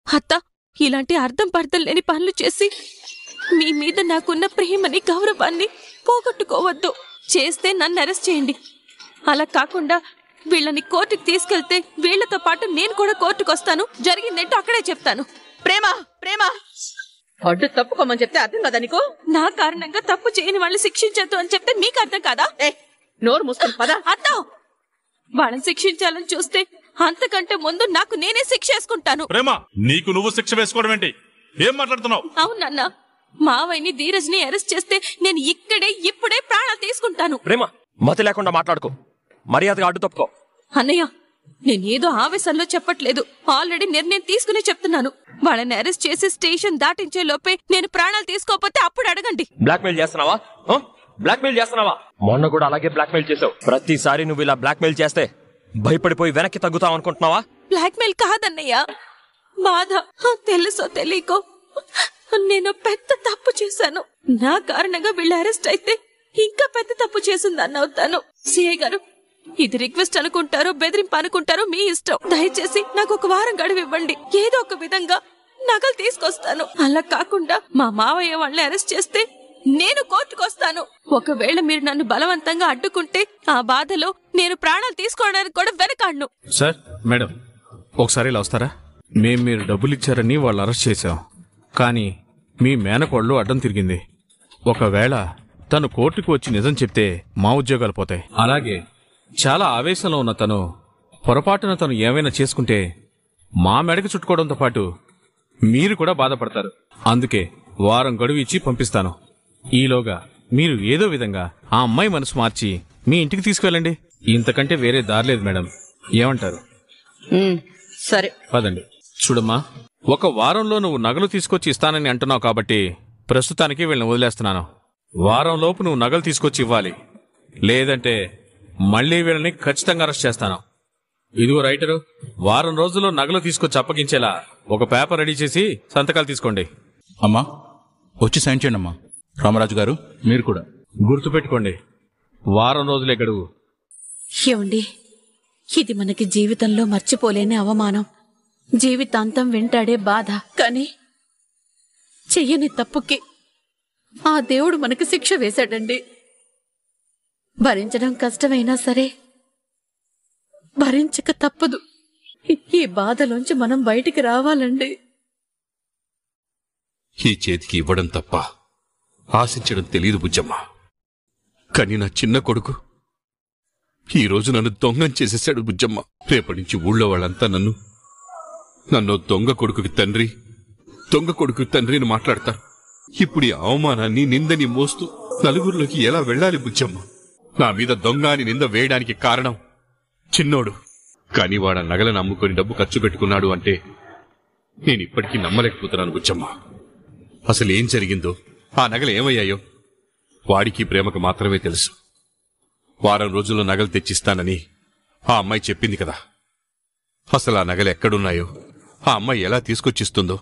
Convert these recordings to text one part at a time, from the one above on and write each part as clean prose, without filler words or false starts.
అత్త, ఇలాంటి అర్థం పర్థం లేని పనులు చేసి మీ మీద నాకున్న ప్రేమని గౌరవాన్ని పోగొట్టుకోవద్దు. చేస్తే నన్ను అరెస్ట్ చేయండి. అలా కాకుండా వీళ్ళని కోర్టుకి తీసుకెళ్తే వీళ్లతో పాటు నేను కూడా కోర్టుకు వస్తాను. జరిగిందేంటో అక్కడే చెప్తాను. ప్రేమ ప్రేమ అడ్డు తప్పుకోమని చెప్తే అర్థం కదా నీకు? నా కారణంగా తప్పు చేయని వాళ్ళని శిక్షించద్దు అని చెప్తే మీకు అర్థం కాదా? నోరు మూసుకుని పద. అత్త, వాళ్ళని శిక్షించాలని చూస్తే అంతకంటే ముందు నాకు నేనే శిక్ష వేసుకుంటాను. ప్రేమ, నీకు నువ్వు శిక్ష వేసుకోవడం ఏంటి? ఏం మాట్లాడుతున్నావు? అవునన్నా, మావయ్యని ధీరజ్ ని అరెస్ట్ చేస్తే నేను ఇప్పుడే ప్రాణాలు తీసుకుంటాను. ప్రేమ, మతి లేకుండా మాట్లాడుకో. మర్యాదగా అడ్డు తప్పుకో. అన్నయ్య, నేనేదో ఆవేశంలో చెప్పట్లేదు. ఆల్రెడీ నిర్ణయం తీసుకుని చెప్తున్నాను. వాళ్ళని అరెస్ట్ చేసి స్టేషన్ దాటించే లోపే నేను ప్రాణాలు తీసుకోకపోతే అప్పుడు అడగండి. బ్లాక్మెయిల్ చేస్తున్నావా? బ్లాక్మెయిల్ చేస్తున్నావా? మొన్న కూడా అలాగే బ్లాక్మెయిల్ చేసావు. ప్రతిసారి నువ్వు ఇలా బ్లాక్మెయిల్ చేస్తే భయపడిపోయి వెనక్కి తగ్గుతావు అనుకుంటున్నావా? బ్లాక్మెయిల్ కాదన్నయ్య, బాధ. తెలుసో తెలియకో నేను పెద్ద తప్పు చేశాను. నా కారణంగా వీళ్ళు అరెస్ట్ అయితే ఇంకా పెద్ద తప్పు చేసిందని అవుతాను. సిఐ గారు, ఇది రిక్వెస్ట్ అనుకుంటారో బెదిరింపు అనుకుంటారో మీ ఇష్టం. దయచేసి నాకు ఒక వారం గడువు ఇవ్వండి. ఏదో ఒక విధంగా నగలు తీసుకొస్తాను. అలా కాకుండా మా మావయ్య వాళ్ళని అరెస్ట్ చేస్తే నేను కోర్టుకు వస్తాను. ఒకవేళ మీరు నన్ను బలవంతంగా అడ్డుకుంటే ఆ బాధలో నేను ప్రాణాలు తీసుకోవడానికి కూడా వెనకాడను. సార్, మేడం, ఒకసారి ఇలా వస్తారా? మీరు డబ్బులు ఇచ్చారని వాళ్ళు అరెస్ట్ చేశాం. కానీ మీ మేనకోళ్ళు అడ్డం తిరిగింది. ఒకవేళ తను కోర్టుకు వచ్చి నిజం చెప్తే మా ఉద్యోగాలు పోతాయి. అలాగే చాలా ఆవేశంలో ఉన్న పొరపాటున తను ఏమైనా చేసుకుంటే మా మెడకు చుట్టుకోవడంతో పాటు మీరు కూడా బాధపడతారు. అందుకే వారం గడువు ఇచ్చి పంపిస్తాను. ఈలోగా మీరు ఏదో విధంగా ఆ అమ్మాయి మనసు మార్చి మీ ఇంటికి తీసుకువెళ్ళండి. ఇంతకంటే వేరే దారి లేదు మేడం. ఏమంటారు? సరే, పదండి. చూడమ్మా, ఒక వారంలో నువ్వు నగలు తీసుకొచ్చి ఇస్తానని అంటున్నావు కాబట్టి ప్రస్తుతానికి వీళ్ళని వదిలేస్తున్నాను. వారంలోపు నువ్వు నగలు తీసుకొచ్చి ఇవ్వాలి. లేదంటే మళ్లీ వీళ్ళని ఖచ్చితంగా అరెస్ట్ చేస్తాను. ఇదిగో రైటరు, వారం రోజుల్లో నగలు తీసుకొచ్చి అప్పగించేలా ఒక పేపర్ రెడీ చేసి సంతకాలు తీసుకోండి. అమ్మా, వచ్చి సైన్ చేయండి అమ్మా. రామరాజు గారు, మీరు కూడా గుర్తుపెట్టుకోండి, వారం రోజులే గడువు. ఏమండి, ఇది మనకి జీవితంలో మర్చిపోలేని అవమానం, జీవితాంతం వెంటాడే బాధ. కానీ చెయ్యని తప్పుకి ఆ దేవుడు మనకి శిక్ష వేశాడండి. భరించడం కష్టమైనా సరే భరించక తప్పదు. ఈ బాధలోంచి మనం బయటికి రావాలండి. ఈ చేతికి ఇవ్వడం తప్ప ఆశించడం తెలియదు బుజ్జమ్మ. కానీ నా చిన్న కొడుకు ఈరోజు నన్ను దొంగం చేసేశాడు బుజ్జమ్మ. రేపటి నుంచి ఊళ్ళో వాళ్ళంతా నన్ను దొంగ కొడుకుకి తండ్రిని మాట్లాడతారు. ఇప్పుడు ఈ అవమానాన్ని, నిందని మోస్తూ నలుగురిలోకి ఎలా వెళ్ళాలి బుజ్జమ్మ? నా మీద దొంగ అని నింద వేయడానికి కారణం చిన్నోడు. కాని వాడ నగలను అమ్ముకొని డబ్బు ఖర్చు పెట్టుకున్నాడు అంటే నేను ఇప్పటికీ నమ్మలేకపోతున్నాను బుజ్జమ్మ. అసలు ఏం జరిగిందో, ఆ నగలు ఏమయ్యాయో వాడికి ప్రేమకు మాత్రమే తెలుసు. వారం రోజుల్లో నగలు తెచ్చిస్తానని ఆ అమ్మాయి చెప్పింది కదా. అసలు ఆ నగలు ఎక్కడున్నాయో, ఆ అమ్మాయి ఎలా తీసుకొచ్చిస్తుందో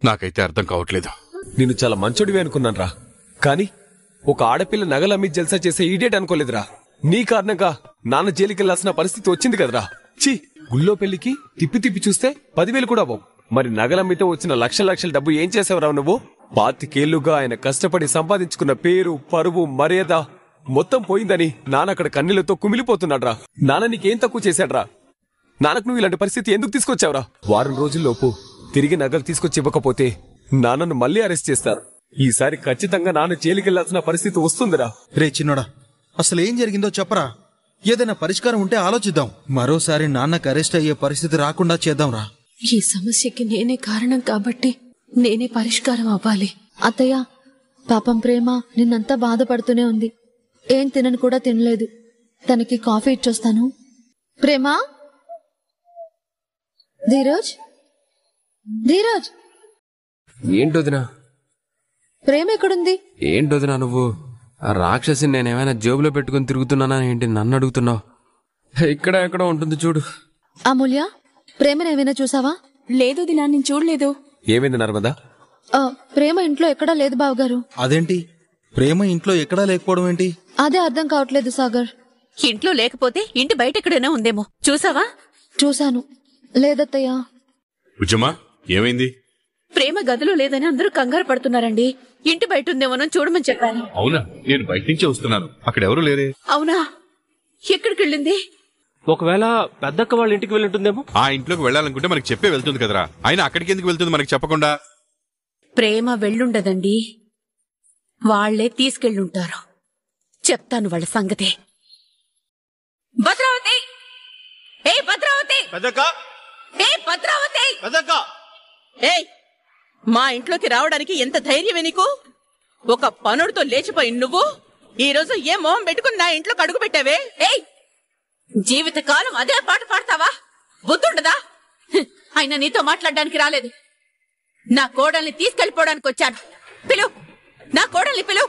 నాకైతే అర్థం కావట్లేదు. నేను చాలా మంచోడివి అనుకున్నాను రా. కానీ ఒక ఆడపిల్ల నగలమ్మి జల్సా చేసే ఈడేట్ అనుకోలేదురా. నీ కారణంగా నాన్న జైలుకెళ్లాల్సిన పరిస్థితి వచ్చింది కదరా. ఛీ, గుళ్ళో పెళ్లికి తిప్పి చూస్తే 10,000 కూడా అవ్వవు. మరి నగలమ్మితో వచ్చిన లక్షల డబ్బు ఏం చేసావురా నువ్వు? 25 ఏళ్లుగా ఆయన కష్టపడి సంపాదించుకున్న పేరు, పరువు, మర్యాద మొత్తం పోయిందని నాన్న అక్కడ కన్నీళ్లతో కుమిలిపోతున్నాడ్రా. నాన్న నీకేం తక్కువ చేశాడ్రా? నాన్నకు నువ్వు ఇలాంటి పరిస్థితి ఎందుకు తీసుకొచ్చావురా? వారం రోజుల్లోపు తిరిగి నగలు తీసుకొచ్చి ఇవ్వకపోతే నాన్నను మళ్లీ అరెస్ట్ చేస్తారు. ఈసారి ఖచ్చితంగా నాన్న జైలుకెళ్లాల్సిన పరిస్థితి వస్తుందిరా. రే చిన్నోడా, అసలు ఏం జరిగిందో చెప్పరా. ఏదైనా పరిష్కారం ఉంటే ఆలోచిద్దాం. మరోసారి నాన్నకు అరెస్ట్ అయ్యే పరిస్థితి రాకుండా చేద్దాంరా. ఈ సమస్యకి నేనే కారణం కాబట్టి నేనే పరిష్కారం అవ్వాలి. అత్తయ్య, పాపం ప్రేమ నిన్నంతా బాధపడుతూనే ఉంది. ఏం తినను కూడా తినలేదు. తనకి కాఫీ ఇచ్చొస్తాను. ప్రేమ, ధీరజ్, ఏంటొదినా? ప్రేమ ఎక్కడుంది? ఏంటొదినా నువ్వు? ఆ రాక్షసిని నేనేమైనా జేబులో పెట్టుకుని తిరుగుతున్నానా ఏంటి? నన్ను అడుగుతున్నావు? ఇక్కడ ఎక్కడ ఉంటుంది చూడు. అమూల్య, ప్రేమనేమైనా చూసావా? లేదు దినా, నేను చూడలేదు. ఏమైంది నర్మదా? ప్రేమ ఇంట్లో ఎక్కడా లేదు బావగారు. అదేంటి? ప్రేమ ఇంట్లో ఎక్కడా లేకపోవడం ఏంటి? అదే అర్థం కావట్లేదు సాగర్. ఇంట్లో లేకపోతే ఇంటి బయట ఎక్కడైనా ఉందేమో. చూసావా? చూశాను. లేదత్తయ్యా. బుజ్జమ్మా, ఏమైంది? ప్రేమ గదిలో లేదని అందరూ కంగారు పడుతున్నారండి. ఇంటి బయట ఉందేమోనో చూడమని చెప్పాను. అవునా? నేను బయట నుంచే వస్తున్నాను. అక్కడ ఎవరు లేరే. అవునా? ఎక్కడికి వెళ్ళింది? ఒకవేళ పెద్దక్క వాళ్ళ ఇంటికి వెళ్ళుంటుందేమో. ఆ ఇంట్లోకి వెళ్ళాలనుకుంటే మనకి చెప్పే వెళ్తుంది కదరా. ఆయన అక్కడికి ఎందుకు వెళ్తుంది మనకి చెప్పకుండా? ప్రేమ వెళ్ళుండదండి, వాళ్లే తీసుకెళ్ళుంటారు. చెప్తాను వాళ్ళ సంగతే. భద్రావతి! ఏ భద్రావతి! ఏ భద్రావతి! ఏయ్, మా ఇంట్లోకి రావడానికి ఎంత ధైర్యమే నీకు? ఒక పనుడితో లేచిపోయి నువ్వు ఈ రోజు ఏ మొహం పెట్టుకుని నా ఇంట్లోకి అడుగు పెట్టావే? ఏయ్, జీవితకాలం అదే పాట పాడతావా? బుద్ధుండదా? ఆయన నీతో మాట్లాడడానికి రాలేదు, నా కోడల్ని తీసుకెళ్లిపోవడానికి వచ్చాను. పిలువు, నా కోడల్ని పిలువు.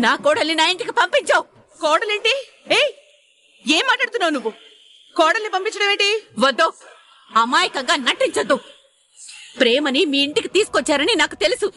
నా కోడల్ని నా ఇంటికి పంపించావు. కోడలేంటి? ఏయ్, ఏం మాట్లాడుతున్నావు నువ్వు? కోడల్ని పంపించడం ఏంటి? వద్దు, అమాయకంగా నటించొద్దు. ప్రేమని మీ ఇంటికి తీసుకొచ్చారని నాకు తెలుసు.